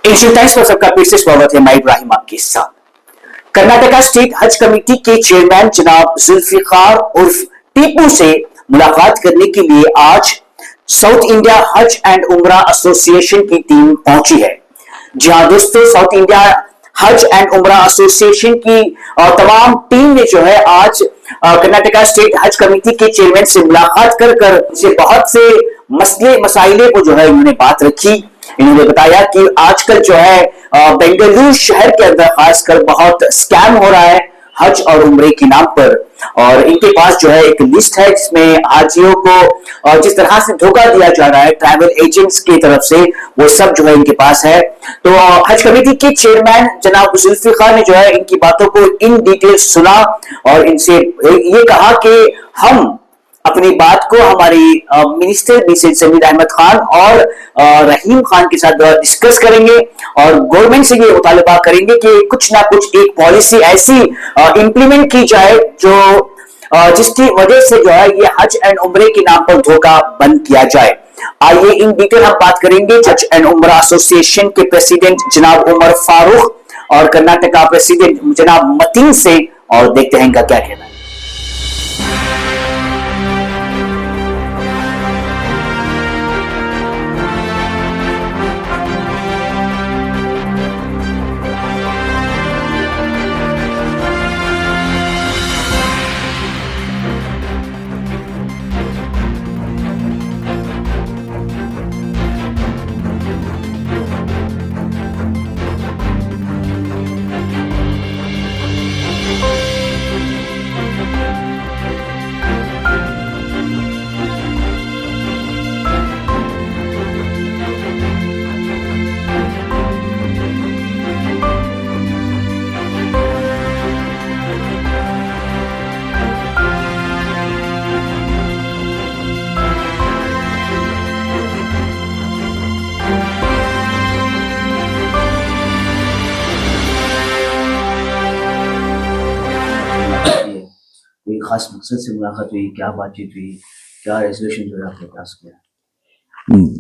Asian times पर सबका फिर से स्वागत है। मैं इब्राहिम आपके साथ। कर्नाटका स्टेट हज कमेटी के चेयरमैन जनाब जुल्फिकार उर्फ टीपू से मुलाकात करने के लिए आज साउथ इंडिया हज एंड उमरा एसोसिएशन की टीम पहुंची है। जी हाँ दोस्तों, साउथ इंडिया हज एंड उमरा एसोसिएशन की तमाम टीम ने जो है आज कर्नाटका स्टेट हज कमेटी के चेयरमैन से मुलाकात कर बहुत से मसले मसाइले को जो है उन्होंने बात रखी। इन्होंने बताया कि आजकल जो है बेंगलुरु शहर के अंदर खासकर बहुत स्कैम हो रहा है हज और उम्रे के नाम पर, और इनके पास जो है एक लिस्ट है जिसमें हाजियों को जिस तरह से धोखा दिया जा रहा है ट्रैवल एजेंट्स की तरफ से, वो सब जो है इनके पास है। तो हज कमेटी के चेयरमैन जनाब जुल्फिकार ने जो है इनकी बातों को इन डिटेल सुना और इनसे ये कहा कि हम अपनी बात को हमारी मिनिस्टर मिसेज समीर अहमद खान और रहीम खान के साथ डिस्कस करेंगे और गवर्नमेंट से ये मुतालबा करेंगे कि कुछ ना कुछ एक पॉलिसी ऐसी इंप्लीमेंट की जाए जो जिसकी वजह से जो है ये हज एंड उम्रे के नाम पर धोखा बंद किया जाए। आइए इन डिटेल हम बात करेंगे हज एंड उम्रा एसोसिएशन के प्रेसिडेंट जनाब उमर फारूक और कर्नाटका प्रेसिडेंट जनाब मतीन से, और देखते हैं इनका क्या कहना है। कोई खास मकसद से मुलाकात हुई, क्या बातचीत हुई, क्या रेजोल्यूशन जो है आपने पास किया?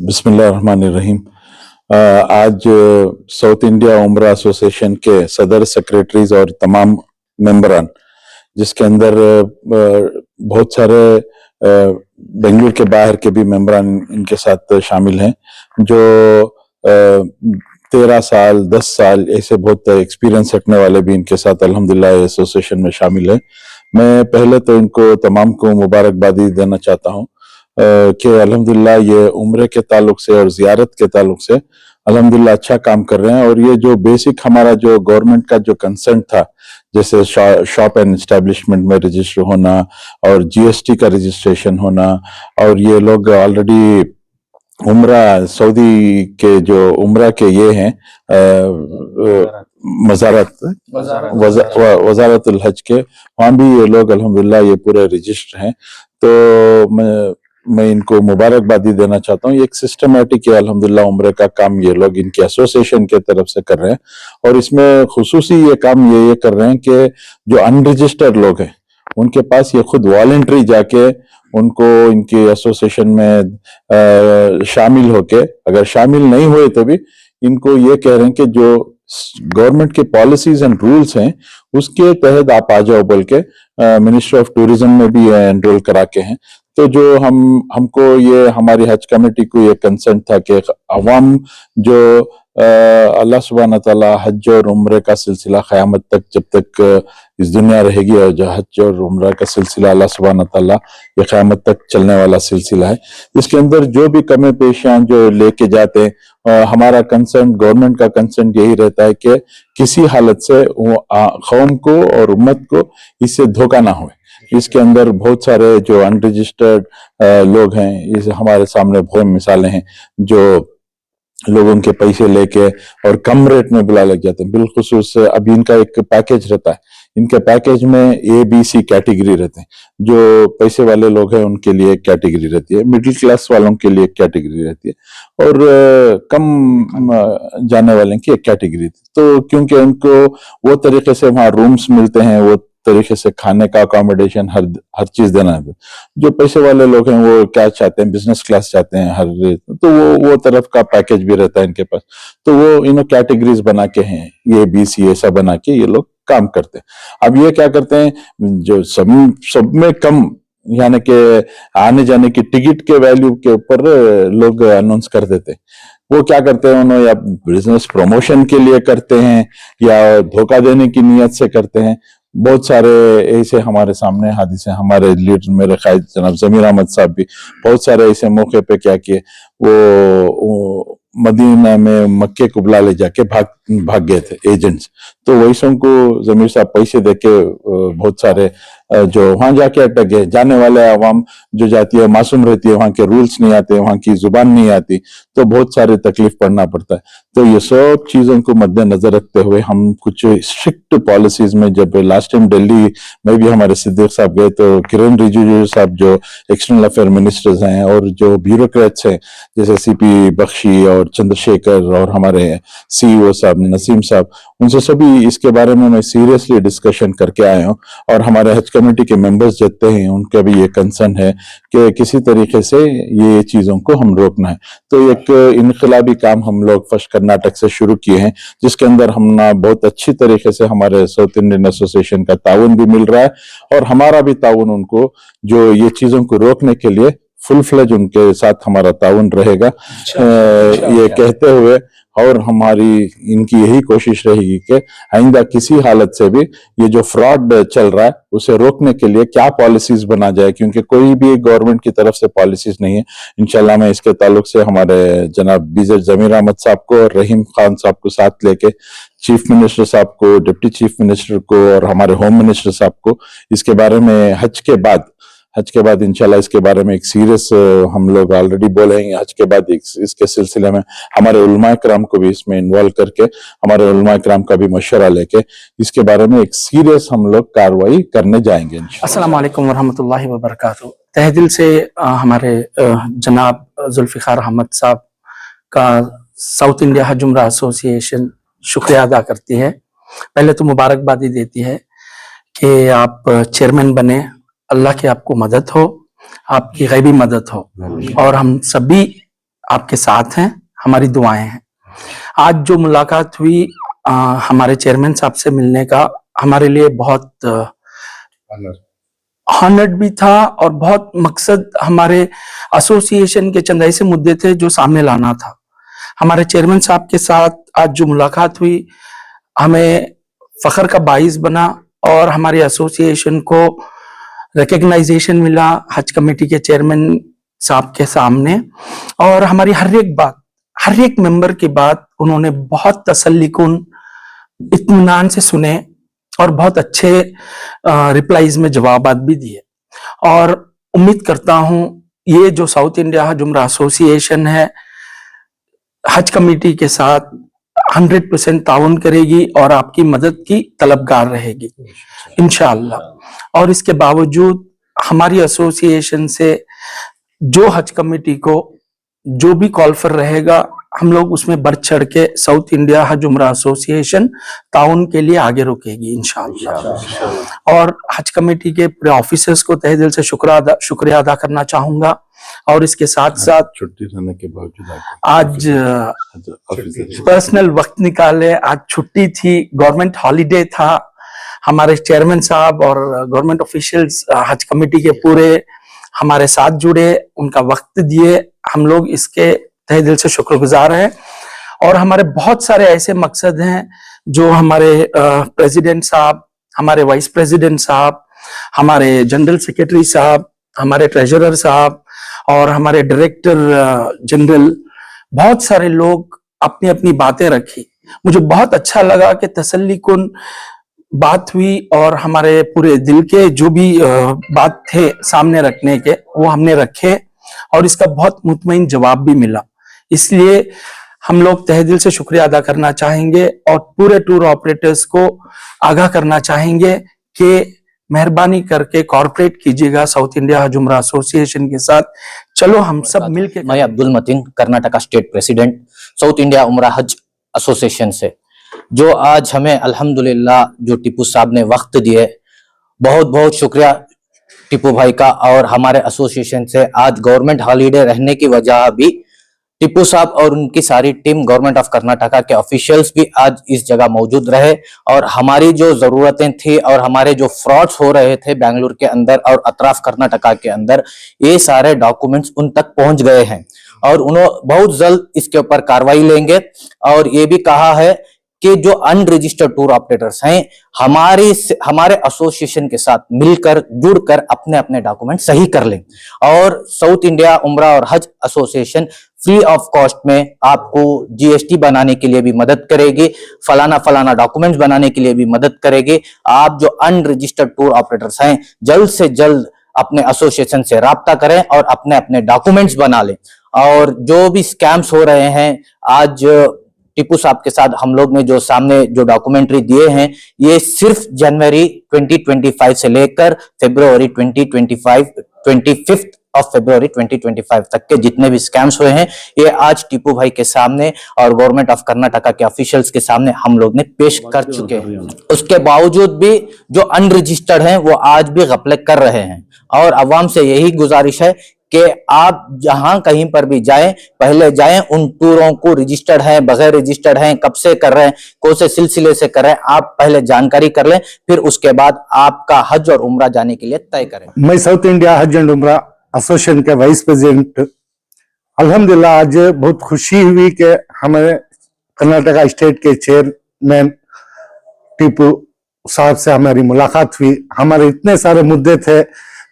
बिस्मिल्लाहिर्रहमानिर्रहीम। आज साउथ इंडिया उमरा एसोसिएशन के सदर सेक्रेटरीज और तमाम मेंबरान, जिसके अंदर बहुत सारे बेंगलुरु के बाहर के भी मेंबरान इनके साथ शामिल हैं, जो 13 साल 10 साल ऐसे बहुत एक्सपीरियंस रखने वाले भी इनके साथ अल्हम्दुलिल्लाह एसोसिएशन में शामिल है। मैं पहले तो इनको तमाम को मुबारकबादी देना चाहता हूँ कि अल्हम्दुलिल्लाह ये उम्रे के ताल्लुक से और जियारत के ताल्लुक से अल्हम्दुलिल्लाह अच्छा काम कर रहे हैं। और ये जो बेसिक हमारा जो गवर्नमेंट का जो कंसेंट था, जैसे शॉप एंड एस्टेब्लिशमेंट में रजिस्टर होना और जीएसटी का रजिस्ट्रेशन होना, और ये लोग ऑलरेडी उम्रा सऊदी के जो उम्रा के ये हैं वजारतुल हज के, वहाँ भी ये लोग अल्हम्दुलिल्लाह ये पूरे रजिस्टर हैं। तो मैं इनको मुबारकबादी देना चाहता हूँ। ये एक सिस्टमेटिक है अल्हम्दुलिल्लाह उम्रे का काम ये लोग इनकी एसोसिएशन के तरफ से कर रहे हैं, और इसमें खुसूसी ये काम ये कर रहे हैं कि जो अनरजिस्टर्ड लोग हैं उनके पास ये खुद वॉलंटरी जाके उनको इनकी एसोसिएशन में शामिल होके, अगर शामिल नहीं हुए तो भी इनको ये कह रहे हैं कि जो गवर्नमेंट के पॉलिसीज एंड रूल्स हैं उसके तहत आप आ जाओ बोल के मिनिस्ट्री ऑफ टूरिज्म में भी एनरोल करा के हैं। तो जो हमको ये हमारी हज कमेटी को ये कंसेंट था कि अवाम जो अल्लाह सुब्हान ताला हज और उम्रे का सिलसिला क़यामत तक जब तक इस दुनिया रहेगी, और जो हज और उम्रा का सिलसिला अल्लाह सुब्हान ताला ये क़यामत तक चलने वाला सिलसिला है, इसके अंदर जो भी कमी पेशियां जो लेके जाते हैं, हमारा कंसर्न गवर्नमेंट का कंसर्न यही रहता है कि किसी हालत से कौम को और उम्मत को इससे धोखा ना हो। इसके अंदर बहुत सारे जो अनरजिस्टर्ड लोग हैं, इस हमारे सामने बहुत मिसालें हैं जो लोगों के पैसे लेके और कम रेट में बुला लग जाते हैं। बिलखुसूस अभी इनका एक पैकेज रहता है, इनके पैकेज में ABC कैटेगरी रहते हैं। जो पैसे वाले लोग हैं उनके लिए एक कैटेगरी रहती है, मिडिल क्लास वालों के लिए एक कैटेगरी रहती है, और कम जाने वाले की एक कैटेगरी। तो क्योंकि उनको वो तरीके से वहाँ रूम्स मिलते हैं, वो तरीके से खाने का अकोमोडेशन हर चीज देना है। जो पैसे वाले लोग हैं वो क्या चाहते हैं, बिजनेस क्लास चाहते हैं हर, तो वो तरफ का पैकेज भी रहता है इनके पास। तो वो कैटेगरीज बना के हैं, ये BC ऐसा बना के ये लोग काम करते हैं। अब ये क्या करते हैं, जो सब में कम यानी कि आने जाने की टिकट के वैल्यू के ऊपर लोग अनाउंस कर देते हैं। वो क्या करते हैं, उन्होंने या बिजनेस प्रमोशन के लिए करते हैं या धोखा देने की नियत से करते हैं। बहुत सारे ऐसे हमारे सामने हादिसे, हमारे लीडर मेरे कायद जनाब जमीर अहमद साहब भी बहुत सारे ऐसे मौके पे क्या किए, वो मदीना में मक्के को बुला ले जाके भाग गए थे एजेंट्स। तो वैसों को जमीर साहब पैसे देके बहुत सारे जो वहां जाके अटक गए। जाने वाले आवाम जो जाती है मासूम रहती है, वहां के रूल्स नहीं आते, वहां की जुबान नहीं आती, तो बहुत सारी तकलीफ पड़ना पड़ता है। तो ये सब चीजों को मद्देनजर रखते हुए हम कुछ स्ट्रिक्ट पॉलिसीज में, जब लास्ट टाइम दिल्ली में भी हमारे सिद्दीक साहब गए तो किरण रिजिजू साहब जो एक्सटर्नल अफेयर मिनिस्टर्स हैं और जो ब्यूरोक्रेट्स हैं जैसे CP बख्शी और चंद्रशेखर और हमारे CEO साहब नसीम साहब, उनसे सभी इसके बारे में मैं सीरियसली डिस्कशन करके आया हूँ। और हमारे हज कमेटी के मेंबर्स जितने हैं उनका भी ये कंसर्न है कि किसी तरीके से ये चीजों को हम रोकना है। तो एक इनकलाबी काम हम लोग फर्स्ट कर्नाटक से शुरू किए हैं, जिसके अंदर हम बहुत अच्छी तरीके से हमारे साउथ इंडियन एसोसिएशन का ताउन भी मिल रहा है और हमारा भी ताउन उनको जो ये चीजों को रोकने के लिए फुल फ्लेज उनके साथ हमारा ताउन रहेगा। ये कहते हुए और हमारी इनकी यही कोशिश रहेगी कि आइंदा किसी हालत से भी ये जो फ्रॉड चल रहा है उसे रोकने के लिए क्या पॉलिसीज बना जाए, क्योंकि कोई भी गवर्नमेंट की तरफ से पॉलिसीज नहीं है। इंशाल्लाह मैं इसके ताल्लुक से हमारे जनाब BZ जमीर अहमद साहब को और रहीम खान साहब को साथ लेके चीफ मिनिस्टर साहब को, डिप्टी चीफ मिनिस्टर को और हमारे होम मिनिस्टर साहब को इसके बारे में हज के बाद इंशाल्लाह इसके बारे में एक सीरियस हम लोग ऑलरेडी बोलेंगे। हज के बाद इसके सिलसिले में हमारे उलमा किराम को भी इसमें इन्वॉल्व करके, हमारे उलमा किराम का भी मशवरा लेके इसके बारे में एक सीरियस हम लोग कार्रवाई करने जाएंगे इंशाल्लाह। अस्सलाम वालेकुम वरहमतुल्लाहि वबरकातुहू। तहे दिल से हमारे जनाब जुल्फिकार अहमद साहब का साउथ इंडिया हज उम्रा एसोसिएशन शुक्रिया अदा करती है। पहले तो मुबारकबादी देती है कि आप चेयरमैन बने, अल्लाह की आपको मदद हो, आपकी गैबी मदद हो और हम सभी आपके साथ हैं, हमारी दुआएं हैं। आज जो मुलाकात हुई हमारे चेयरमैन साहब से मिलने का हमारे लिए बहुत ऑनर्ड भी था और बहुत मकसद हमारे एसोसिएशन के चंद ऐसे मुद्दे थे जो सामने लाना था। हमारे चेयरमैन साहब के साथ आज जो मुलाकात हुई हमें फख्र का बाइस बना और हमारे एसोसिएशन को रिकग्नाइजेशन मिला हज कमेटी के चेयरमैन साहब के सामने। और हमारी हर एक बात, हर एक मेंबर की बात उन्होंने बहुत तसल्लीकुन इत्मीनान से सुने और बहुत अच्छे रिप्लाईज में जवाबात भी दिए। और उम्मीद करता हूं ये जो साउथ इंडिया हज उम्रा एसोसिएशन है हज कमेटी के साथ 100% ताउन करेगी और आपकी मदद की तलबगार रहेगी इंशाअल्लाह। और इसके बावजूद हमारी एसोसिएशन से जो हज कमेटी को जो भी कॉल फॉर रहेगा हम लोग उसमें बढ़ चढ़ के साउथ इंडिया हज उम्रा एसोसिएशन ताउन के लिए आगे रुकेगी इंशाअल्लाह। और हज कमेटी के पूरे ऑफिसर्स को तहे दिल से शुक्रिया अदा करना चाहूंगा। और इसके साथ साथ छुट्टी रहने के बावजूद आज पर्सनल वक्त निकाले, आज छुट्टी थी, गवर्नमेंट हॉलीडे था, हमारे चेयरमैन साहब और गवर्नमेंट ऑफिशियल्स हज कमेटी के पूरे हमारे साथ जुड़े, उनका वक्त दिए, हम लोग इसके तहे दिल से शुक्रगुजार हैं। और हमारे बहुत सारे ऐसे मकसद हैं जो हमारे प्रेसिडेंट साहब, हमारे वाइस प्रेसिडेंट साहब, हमारे जनरल सेक्रेटरी साहब, हमारे ट्रेजरर साहब और हमारे डायरेक्टर जनरल, बहुत सारे लोग अपनी अपनी बातें रखी। मुझे बहुत अच्छा लगा कि तसल्लीकुन बात हुई और हमारे पूरे दिल के जो भी बात थे सामने रखने के वो हमने रखे और इसका बहुत मुतमईन जवाब भी मिला। इसलिए हम लोग तहे दिल से शुक्रिया अदा करना चाहेंगे और पूरे टूर ऑपरेटर्स को आगाह करना चाहेंगे कि मेहरबानी करके कॉर्पोरेट कीजिएगा साउथ इंडिया हज उम्रा एसोसिएशन के साथ। चलो हम सब मिलके। मैं Abdul Matin, Karnataka state president, south India Umrah Hajj association से, जो आज हमें अल्हम्दुलिल्लाह जो टीपू साहब ने वक्त दिए बहुत बहुत शुक्रिया टीपू भाई का। और हमारे एसोसिएशन से आज गवर्नमेंट हॉलीडे रहने की वजह भी टीपू साहब और उनकी सारी टीम गवर्नमेंट ऑफ कर्नाटका के ऑफिशियल्स भी आज इस जगह मौजूद रहे और हमारी जो जरूरतें थी और हमारे जो फ्रॉड्स हो रहे थे बेंगलुरु के अंदर और अतराफ कर्नाटका के अंदर, ये सारे डॉक्यूमेंट्स उन तक पहुंच गए हैं और उन्होंने बहुत जल्द इसके ऊपर कार्रवाई लेंगे। और ये भी कहा है कि जो अनरजिस्टर्ड टूर ऑपरेटर्स हैं हमारे एसोसिएशन के साथ मिलकर जुड़कर अपने अपने डॉक्यूमेंट सही कर लें। और साउथ इंडिया उम्रा और हज एसोसिएशन फ्री ऑफ कॉस्ट में आपको जीएसटी बनाने के लिए भी मदद करेगी, फलाना डॉक्यूमेंट्स बनाने के लिए भी मदद करेगी। आप जो अनरजिस्टर्ड टूर ऑपरेटर्स हैं जल्द से जल्द अपने एसोसिएशन से राब्ता करें और अपने अपने डॉक्यूमेंट्स बना लें। और जो भी स्कैम्स हो रहे हैं, आज टीपू साहब के साथ हम लोग ने जो सामने जो डॉक्यूमेंट्री दिए हैं, ये सिर्फ जनवरी 2025 से लेकर फरवरी 2025 25 ऑफ फरवरी 2025 तक के जितने भी स्कैम्स हुए हैं, ये आज टीपू भाई के सामने और गवर्नमेंट ऑफ कर्नाटका के ऑफिशियल्स के सामने हम लोग ने पेश कर चुके हैं। उसके बावजूद भी जो अनरजिस्टर्ड हैं वो आज भी गफलत कर रहे हैं। और अवाम से यही गुजारिश है कि आप जहां कहीं पर भी जाएं, पहले जाएं उन टूरों को रजिस्टर्ड हैं, बगैर रजिस्टर्ड हैं, कब से कर रहे हैं, कौन से सिलसिले से कर रहे हैं, आप पहले जानकारी कर लें, फिर उसके बाद आपका हज और उम्रा जाने के लिए तय करें। मैं साउथ इंडिया हज एंड उम्रा एसोसिएशन के वाइस प्रेसिडेंट। अल्हम्दुलिल्लाह आज बहुत खुशी हुई कि हमें कर्नाटका स्टेट के चेयरमैन टीपू साहब से हमारी मुलाकात हुई। हमारे इतने सारे मुद्दे थे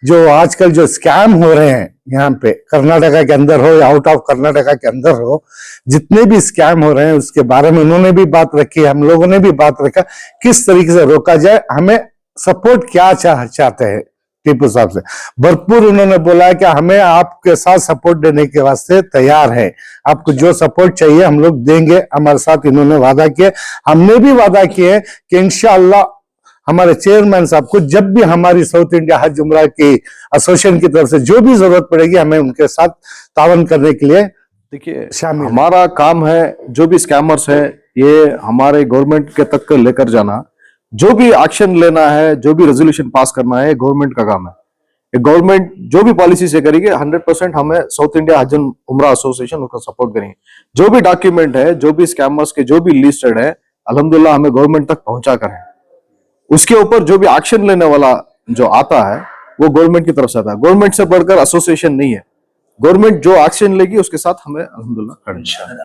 जो आजकल जो स्कैम हो रहे हैं यहाँ पे कर्नाटका के अंदर हो या आउट ऑफ कर्नाटका के अंदर हो, जितने भी स्कैम हो रहे हैं उसके बारे में उन्होंने भी बात रखी, हम लोगों ने भी बात रखा किस तरीके से रोका जाए। हमें सपोर्ट क्या चाहते हैं टीपू साहब से भरपूर उन्होंने बोला है कि हमें आपके साथ सपोर्ट देने के वास्ते तैयार है, आपको जो सपोर्ट चाहिए हम लोग देंगे। हमारे साथ इन्होंने वादा किया, हमने भी वादा किया कि इंशाअल्लाह हमारे चेयरमैन साहब को जब भी हमारी साउथ इंडिया हज उम्रा की एसोसिएशन की तरफ से जो भी जरूरत पड़ेगी हमें उनके साथ तावन करने के लिए देखिए शामिल। हमारा काम है जो भी स्कैमर्स है ये हमारे गवर्नमेंट के तक लेकर जाना, जो भी एक्शन लेना है, जो भी रेजोल्यूशन पास करना है, गवर्नमेंट का काम है। गवर्नमेंट जो भी पॉलिसी से करेगी 100% हमें साउथ इंडिया हज एंड उम्रा एसोसिएशन उसका सपोर्ट करेंगे। जो भी डॉक्यूमेंट है, जो भी स्कैमर्स के जो भी लिस्टेड है, अल्हम्दुलिल्लाह हमें गवर्नमेंट तक पहुंचा कर है। उसके ऊपर जो भी एक्शन लेने वाला जो आता है वो गवर्नमेंट की तरफ से आता है, गवर्नमेंट से बढ़कर एसोसिएशन नहीं है। गवर्नमेंट जो एक्शन लेगी उसके साथ हमें अल्हम्दुलिल्लाह करना है।